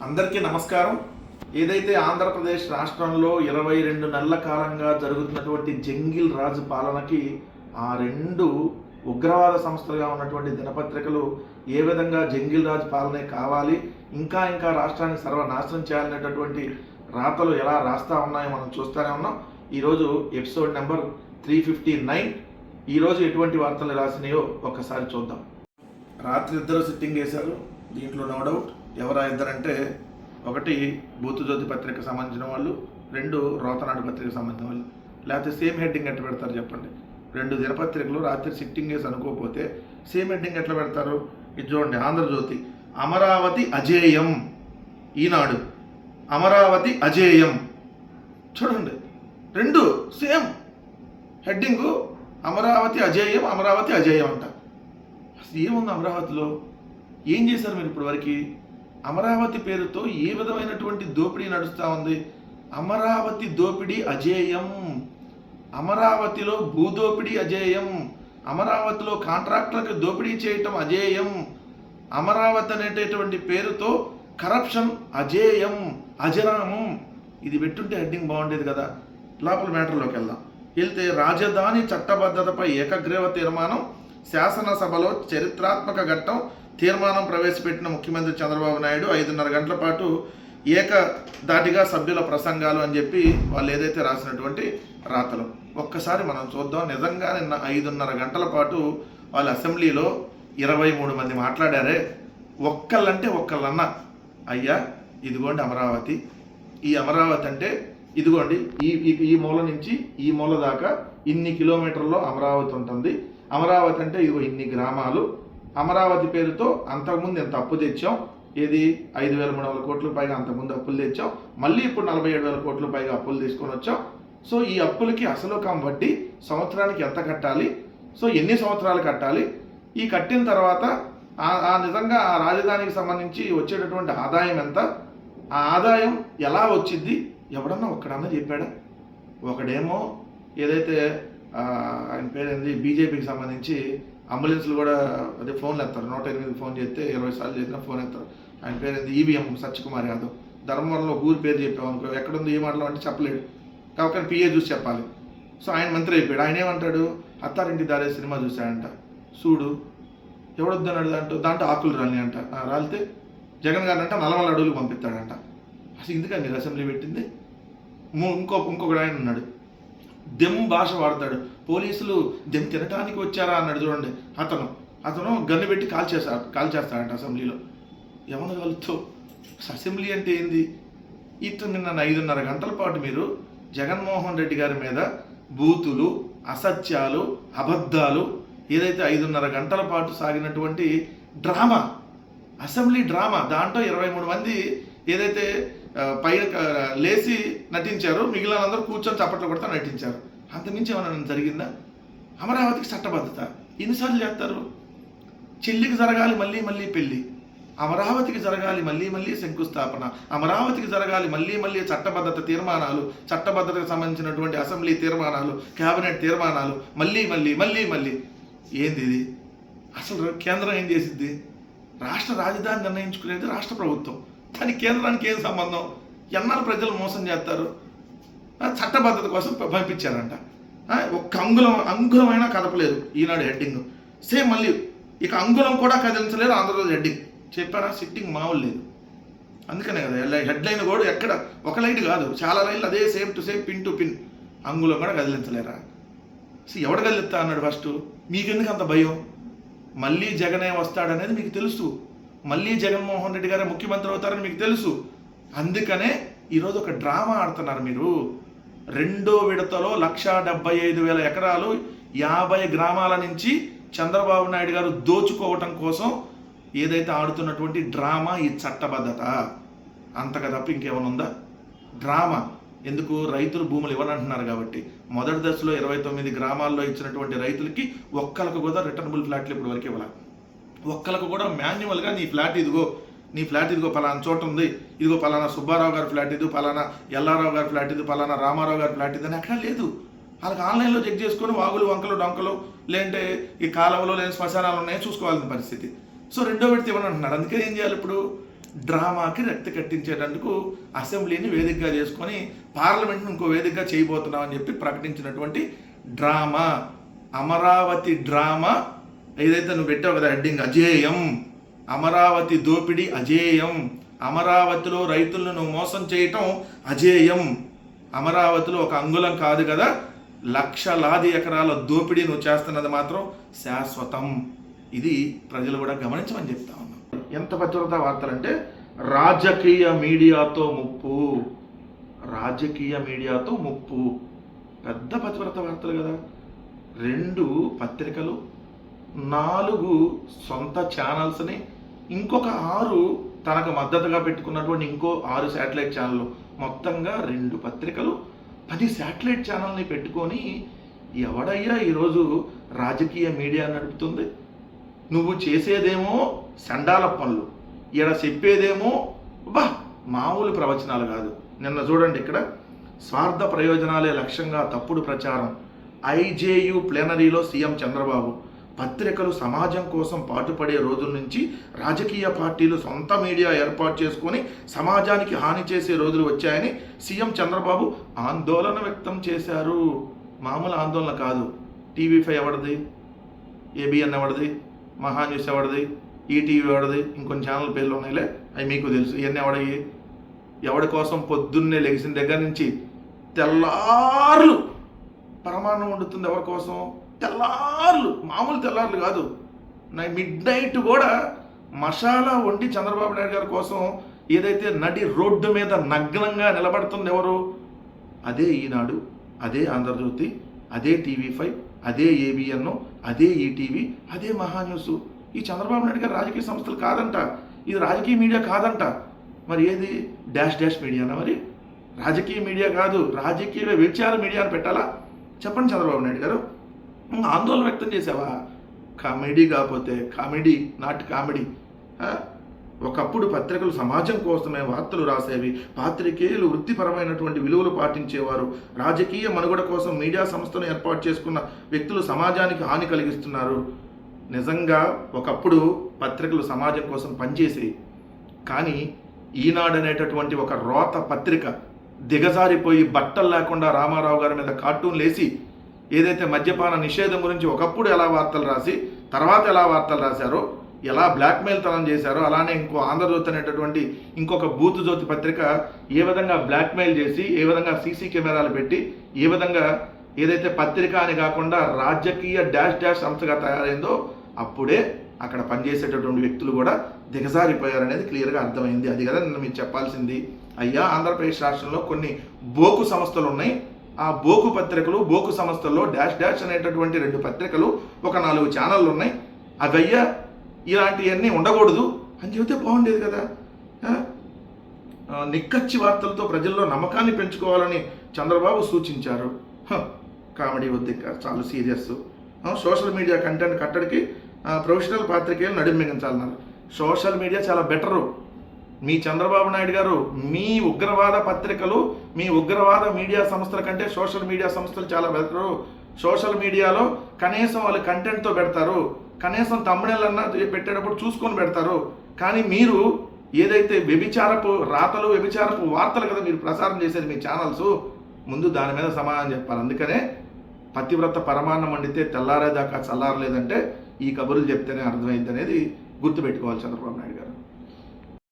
అందరికీ నమస్కారం. ఏదైతే ఆంధ్రప్రదేశ్ రాష్ట్రంలో 22 నెలల కాలంగా జరుగుతున్నటువంటి జంగిల్ రాజు పాలనకి ఆ రెండు ఉగ్రవాద సంస్థలుగా ఉన్నటువంటి దినపత్రికలు ఏ విధంగా జంగిల్ రాజు పాలనే కావాలి, ఇంకా రాష్ట్రాన్ని సర్వనాశనం చేయాలనేటటువంటి రాతలు ఎలా రాస్తా ఉన్నాయో మనం చూస్తూనే ఉన్నాం. ఈరోజు ఎపిసోడ్ నెంబర్ 359. ఈరోజు ఎటువంటి వార్తలు రాసినాయో ఒక్కసారి చూద్దాం. రాత్రి ఇద్దరు సిట్టింగ్ వేశారు. దీంట్లో నో డౌట్. ఎవరా ఇద్దరంటే, ఒకటి బూతుజ్యోతి పత్రిక సంబంధించిన వాళ్ళు, రెండు రోతనాడు పత్రిక సంబంధించిన వాళ్ళు. లేకపోతే సేమ్ హెడ్డింగ్ ఎట్లా పెడతారు చెప్పండి? రెండు దినపత్రికలు రాత్రి సిట్టింగ్ వేసి అనుకోకపోతే సేమ్ హెడ్డింగ్ ఎట్లా పెడతారు? ఇది చూడండి, ఆంధ్రజ్యోతి అమరావతి అజేయం, ఈనాడు అమరావతి అజేయం. చూడండి, రెండు సేమ్ హెడ్డింగు, అమరావతి అజేయం, అమరావతి అజేయం అంట. అసలు ఏముంది అమరావతిలో? ఏం చేశారు మీరు ఇప్పటి వరకు? అమరావతి పేరుతో ఏ విధమైనటువంటి దోపిడీ నడుస్తూ ఉంది? అమరావతి దోపిడీ అజేయం, అమరావతిలో భూదోపిడీ అజేయం, అమరావతిలో కాంట్రాక్టులకు దోపిడీ చేయటం అజేయం, అమరావతి అనేటటువంటి పేరుతో కరప్షన్ అజేయం, అజరామం. ఇది పెట్టుంటే హెడ్డింగ్ బాగుండేది కదా. లోపల మ్యాటర్లోకి వెళ్తే, రాజధాని చట్టబద్ధతపై ఏకగ్రీవ తీర్మానం, శాసనసభలో చరిత్రాత్మక ఘట్టం, తీర్మానం ప్రవేశపెట్టిన ముఖ్యమంత్రి చంద్రబాబు నాయుడు 5:30 గంటల పాటు ఏకధాటిగా సభ్యుల ప్రసంగాలు అని చెప్పి వాళ్ళు ఏదైతే రాసినటువంటి రాతలు ఒక్కసారి మనం చూద్దాం. నిజంగా నిన్న 5:30 గంటల పాటు వాళ్ళ అసెంబ్లీలో 23 మంది మాట్లాడారే. ఒక్కళ్ళంటే ఒక్కళ్ళన్న, అయ్యా ఇదిగోండి అమరావతి, ఈ అమరావతి అంటే ఇదిగోండి ఈ మూల నుంచి ఈ మూల దాకా ఇన్ని కిలోమీటర్లో అమరావతి ఉంటుంది. అమరావతి అంటే ఇదిగో ఇన్ని గ్రామాలు. అమరావతి పేరుతో అంతకుముందు ఎంత అప్పు తెచ్చాం, ఏది 5,300 కోట్ల పైగా అంతకుముందు అప్పులు తెచ్చాం, మళ్ళీ ఇప్పుడు 47,000 కోట్ల పైగా అప్పులు తీసుకొని వచ్చాం. సో ఈ అప్పులకి అసలు కం వడ్డీ సంవత్సరానికి ఎంత కట్టాలి, సో ఎన్ని సంవత్సరాలు కట్టాలి, ఈ కట్టిన తర్వాత నిజంగా ఆ రాజధానికి సంబంధించి వచ్చేటటువంటి ఆదాయం ఎంత, ఆ ఆదాయం ఎలా వచ్చింది, ఎవడన్నా ఒక్కడన్నా చెప్పాడా? ఒకడేమో ఏదైతే ఆయన పేరేంది, బీజేపీకి సంబంధించి అంబులెన్స్లు కూడా అదే ఫోన్లు ఎత్తారు. 108కి ఫోన్ చేస్తే 20 సార్లు చేసినా ఫోన్ ఎత్తారు. ఆయన పేరేంది, ఈవీఎం సత్యకుమార్ యాదవ్. ధర్మవరంలో ఊరి పేరు చెప్పామనుకో, ఎక్కడుంది ఏ మాటలు అంటే చెప్పలేడు, కాబట్టి పిఏ చూసి చెప్పాలి. సో ఆయన మంత్రి అయిపోయాడు. ఆయన ఏమంటాడు, అత్తారింటి దారే సినిమా చూశాడంట, చూడు ఎవడొద్దన్నాడు, దాంట్లో ఆకులు రాలి అంట, రాలితే జగన్ గారిని అంటే 40 అడుగులు పంపిస్తాడంట. అసలు ఇందుకని మీరు అసెంబ్లీ పెట్టింది? ఇంకొకడు ఆయన ఉన్నాడు, దెమ్ భాష వాడతాడు. పోలీసులు దెమ్ తినటానికి వచ్చారా అన్నాడు చూడండి. అతను గన్ను పెట్టి కాల్చేస్తాడంట అసెంబ్లీలో. ఎవరు కలుతో అసెంబ్లీ అంటే ఏంది? ఇట్లా నిన్న 5:30 గంటల పాటు మీరు జగన్మోహన్ రెడ్డి గారి మీద బూతులు, అసత్యాలు, అబద్ధాలు, ఏదైతే 5:30 గంటల పాటు సాగినటువంటి డ్రామా, అసెంబ్లీ డ్రామా, దాంట్లో 23 మంది ఏదైతే పైన లేచి నటించారో, మిగిలిన అందరూ కూర్చొని చప్పట్లు కొడతా నటించారు. అంతమించి ఏమైనా జరిగిందా? అమరావతికి చట్టబద్ధత ఎన్నిసార్లు చేస్తారు? చెల్లికి జరగాలి మళ్ళీ మళ్ళీ పెళ్ళి, అమరావతికి జరగాలి మళ్ళీ మళ్ళీ శంకుస్థాపన, అమరావతికి జరగాలి మళ్ళీ మళ్ళీ చట్టబద్ధత తీర్మానాలు, చట్టబద్ధతకు సంబంధించినటువంటి అసెంబ్లీ తీర్మానాలు, కేబినెట్ తీర్మానాలు, మళ్ళీ మళ్ళీ మళ్ళీ మళ్ళీ. ఏంది ఇది? అసలు కేంద్రం ఏం చేసిద్ది? రాష్ట్ర రాజధాని నిర్ణయించుకునేది రాష్ట్ర ప్రభుత్వం, కానీ కేంద్రానికి ఏం సంబంధం? ఎన్నాళ్ళు ప్రజలు మోసం చేస్తారు? చట్టబద్ధత కోసం పంపించారంట. ఒక్క అంగుళమైనా కదపలేదు ఈనాడు హెడ్డింగ్. సేమ్ మళ్ళీ ఇక అంగుళం కూడా కదిలించలేదు ఆంధ్రప్రదేశ్ హెడ్డింగ్. చెప్పారా? సిట్టింగ్ మామూలు లేదు. అందుకనే కదా హెడ్లైన్ కూడా ఎక్కడ ఒక లైన్ కాదు, చాలా లైన్లు అదే same to same, pin to pin. అంగుళం కూడా కదిలించలేరా? ఎవడు కదిలిస్తా అన్నాడు ఫస్ట్? మీకెందుకు అంత భయం? మళ్ళీ జగనే వస్తాడనేది మీకు తెలుసు, మళ్ళీ జగన్మోహన్ రెడ్డి గారే ముఖ్యమంత్రి అవుతారని మీకు తెలుసు. అందుకనే ఈరోజు ఒక డ్రామా ఆడుతున్నారు మీరు. రెండో విడతలో 1,75,000 ఎకరాలు 50 గ్రామాల నుంచి చంద్రబాబు నాయుడు గారు దోచుకోవటం కోసం ఏదైతే ఆడుతున్నటువంటి డ్రామా ఈ చట్టబద్ధత, అంతగా తప్ప ఇంకేమైనా ఉందా? డ్రామా ఎందుకు? రైతులు భూములు ఇవ్వనంటున్నారు కాబట్టి. మొదటి దశలో 29 గ్రామాల్లో ఇచ్చినటువంటి రైతులకి ఒక్కరికి కూడా రిటర్నబుల్ ఫ్లాట్లు ఇప్పుడు వరకు ఇవ్వాలి. ఒక్కరికి కూడా మాన్యువల్గా నీ ఫ్లాట్ ఇదిగో పలానా చోట ఉంది, ఇదిగో పలానా సుబ్బారావు గారి ఫ్లాట్ ఇది, పలానా ఎల్లారావు గారి ఫ్లాట్ ఇది, పలానా రామారావు గారి ఫ్లాట్ ఇది అని ఎక్కడా లేదు. వాళ్ళకి ఆన్లైన్లో చెక్ చేసుకొని వాగులు, వంకలు, డొంకలు, లేదంటే ఈ కాలువలో లేని శ్మశానాలు ఉన్నాయో చూసుకోవాల్సిన పరిస్థితి. సో రెండో విడత ఇవ్వని అంటున్నారు. అందుకే ఏం చేయాలి ఇప్పుడు? డ్రామాకి రక్తి కట్టించేటందుకు అసెంబ్లీని వేదికగా చేసుకొని పార్లమెంట్ను ఇంకో వేదికగా చేయబోతున్నామని చెప్పి ప్రకటించినటువంటి డ్రామా, అమరావతి డ్రామా. ఏదైతే నువ్వు పెట్టావు కదా హెడ్డింగ్, అజేయం, అమరావతి దోపిడీ అజేయం, అమరావతిలో రైతులను నువ్వు మోసం చేయటం అజేయం, అమరావతిలో ఒక అంగుళం కాదు కదా లక్షలాది ఎకరాల దోపిడీ నువ్వు చేస్తున్నది మాత్రం శాశ్వతం. ఇది ప్రజలు కూడా గమనించమని చెప్తా ఉన్నాం. ఎంత పతివ్రత వార్తలంటే రాజకీయ మీడియాతో ముప్పు, రాజకీయ మీడియాతో ముప్పు, పెద్ద పతివ్రత వార్తలు కదా. 2 పత్రికలు, 4 సొంత ఛానల్స్ని, ఇంకొక 6 తనకు మద్దతుగా పెట్టుకున్నటువంటి ఇంకో 6 శాటిలైట్ ఛానళ్ళు, మొత్తంగా 2 పత్రికలు 10 శాటిలైట్ ఛానల్ని పెట్టుకొని ఎవడయ్యా ఈరోజు రాజకీయ మీడియా నడుపుతుంది? నువ్వు చేసేదేమో సండాల పనులు, ఈడ చెప్పేదేమో మామూలు ప్రవచనాలు కాదు. నిన్న చూడండి ఇక్కడ, స్వార్థ ప్రయోజనాలే లక్ష్యంగా తప్పుడు ప్రచారం, ఐజేయు ప్లేనరీలో సీఎం చంద్రబాబు, పత్రికలు సమాజం కోసం పాటుపడే రోజుల నుంచి రాజకీయ పార్టీలు సొంత మీడియా ఏర్పాటు చేసుకొని సమాజానికి హాని చేసే రోజులు వచ్చాయని సీఎం చంద్రబాబు ఆందోళన వ్యక్తం చేశారు. మామూలు ఆందోళన కాదు. టీవీ5 ఎవరిది, ఏబిఎన్ ఎవరిది, మహాన్యూస్ ఎవరిది, ఈటీవీ ఎవరిది, ఇంకొన్ని ఛానల్ పేర్లు ఉన్నాయిలే, అవి మీకు తెలుసు. ఇవన్నీ ఎవడయ్యి, ఎవడి కోసం పొద్దున్నే లెగిసిన దగ్గర నుంచి తెల్లార్లు పరమాన్నం వండుతుంది. ఎవరి కోసం? తెల్లార్లు, మామూలు తెల్లార్లు కాదు, మిడ్ నైట్ కూడా మసాలా వండి చంద్రబాబు నాయుడు గారి కోసం ఏదైతే నడి రోడ్డు మీద నగ్నంగా నిలబడుతుంది ఎవరు? అదే ఈనాడు, అదే ఆంధ్రజ్యోతి, అదే టీవీ5, అదే ఏబిఎన్, అదే ఈటీవీ, అదే మహాన్యూస్. ఈ చంద్రబాబు నాయుడు గారు రాజకీయ సంస్థలు కాదంట, ఇది రాజకీయ మీడియా కాదంట. మరి ఏది? డాష్ డాష్ మీడియానా? మరి రాజకీయ మీడియా కాదు, రాజకీయ వ్యభిచార మీడియా అని పెట్టాలా? చెప్పండి చంద్రబాబు నాయుడు గారు. ఆందోళన వ్యక్తం చేసావా? కామెడీ కాకపోతే కామెడీ, నాట్ కామెడీ. ఒకప్పుడు పత్రికలు సమాజం కోసమే వార్తలు రాసేవి, పాత్రికేయులు వృత్తిపరమైనటువంటి విలువలు పాటించేవారు, రాజకీయ మనుగడ కోసం మీడియా సంస్థను ఏర్పాటు చేసుకున్న వ్యక్తులు సమాజానికి హాని కలిగిస్తున్నారు. నిజంగా ఒకప్పుడు పత్రికలు సమాజం కోసం పనిచేసేవి, కానీ ఈనాడు అనేటటువంటి ఒక రోత పత్రిక దిగజారిపోయి బట్టలు లేకుండా రామారావు గారి మీద కార్టూన్లు వేసి ఏదైతే మద్యపాన నిషేధం గురించి ఒకప్పుడు ఎలా వార్తలు రాసి తర్వాత ఎలా వార్తలు రాశారో, ఎలా బ్లాక్మెయిల్ తనం చేశారో, అలానే ఇంకో ఆంధ్రజ్యోతి అనేటటువంటి ఇంకొక బూతు జ్యోతి పత్రిక ఏ విధంగా బ్లాక్మెయిల్ చేసి, ఏ విధంగా సీసీ కెమెరాలు పెట్టి, ఏ విధంగా ఏదైతే పత్రిక అని కాకుండా రాజకీయ డాష్ డాష్ సంస్థగా తయారైందో, అప్పుడే అక్కడ పనిచేసేటటువంటి వ్యక్తులు కూడా దిగజారిపోయారనేది క్లియర్గా అర్థమైంది. అది కదా నిన్న మీరు చెప్పాల్సింది. అయ్యా, ఆంధ్రప్రదేశ్ రాష్ట్రంలో కొన్ని బోకు సంస్థలు ఉన్నాయి, ఆ బోకు పత్రికలు, బోకు సంస్థల్లో డాష్ డాష్ అనేటటువంటి 2 పత్రికలు, ఒక 4 ఛానళ్ళు ఉన్నాయి, అవయ్యా ఇలాంటివన్నీ ఉండకూడదు అని చెబితే బాగుండేది కదా. నిక్కచ్చి వార్తలతో ప్రజల్లో నమ్మకాన్ని పెంచుకోవాలని చంద్రబాబు సూచించారు. కామెడీ వద్దు, చాలా సీరియస్. సోషల్ మీడియా కంటెంట్ కట్టడికి ప్రొఫెషనల్ పాత్రికేయులు నడుమించాలన్నారు. సోషల్ మీడియా చాలా బెటరు. మీ చంద్రబాబు నాయుడు గారు మీ ఉగ్రవాద పత్రికలు, మీ ఉగ్రవాద మీడియా సంస్థల కంటే సోషల్ మీడియా సంస్థలు చాలా బెటరు. సోషల్ మీడియాలో కనీసం వాళ్ళు కంటెంట్తో పెడతారు, కనీసం తమ్ముళ్ళన్నా పెట్టేటప్పుడు చూసుకొని పెడతారు. కానీ మీరు ఏదైతే వ్యభిచారపు రాతలు, వ్యభిచారపు వార్తలు కదా మీరు ప్రసారం చేసేది మీ ఛానల్స్, ముందు దాని మీద సమాధానం చెప్పాలి. అందుకనే పతివ్రత పరమాన్నం వండితే తెల్లారేదాకా చల్లారలేదంటే ఈ కబుర్లు చెప్తేనే అర్థమైంది అనేది గుర్తుపెట్టుకోవాలి చంద్రబాబు నాయుడు గారు.